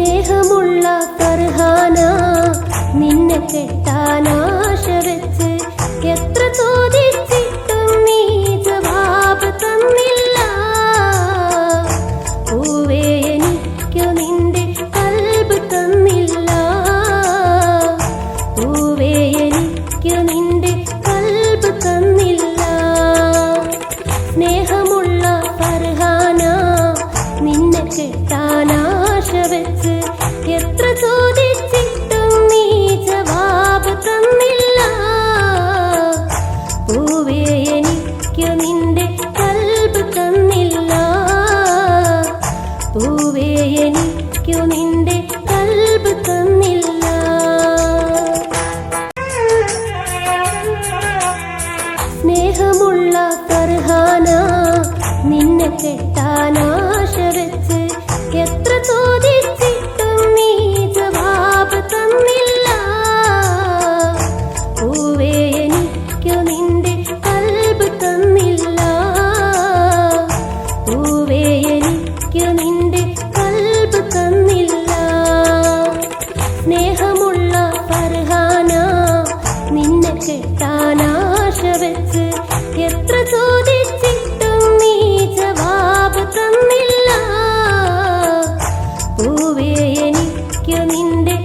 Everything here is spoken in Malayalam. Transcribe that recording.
സ്നേഹമുള്ള ഫർഹാന നിന്നെ കെട്ടാനാശ വെച്ച് എത്ര ചോദിച്ചിട്ടും നീ ജവാബ് തന്നില്ല. പൂവേ എനിക്കു നിന്റെ കൽബ് തന്നില്ല. പൂവേ എനിക്കു നിന്റെ കൽബ് തന്നില്ല. സ്നേഹമുള്ള ഫർഹാന നിന്നെ കെട്ടാനാശ വെച്ച് എത്ര ചോദിച്ചിട്ടും നീ ജവാബ് തന്നില്ല. പൂവേ എനിക്കു നിന്റെ കൽബ് തന്നില്ല. പൂവേ എനിക്കു നിന്റെ കൽബ് തന്നില്ല. സ്നേഹമുള്ള ഫർഹാന നിന്നെ കെട്ടാനാശ വെച്ച് എത്ര ചോദിച്ചിട്ടും നീ ജവാബ് തന്നില്ല. പൂവേ എനിക്കു നിന്റെ കൽബ് തന്നില്ല. പൂവേ എനിക്കു നിന്റെ കൽബ് തന്നില്ല. സ്നേഹമുള്ള ഫർഹാന നിന്നെ കെട്ടാനാശ വെച്ച് എത്ര ചോദിച്ചിട്ടും നീ ജവാബ് തന്നില്ല. പൂവേ എനിക്കു നിന്റെ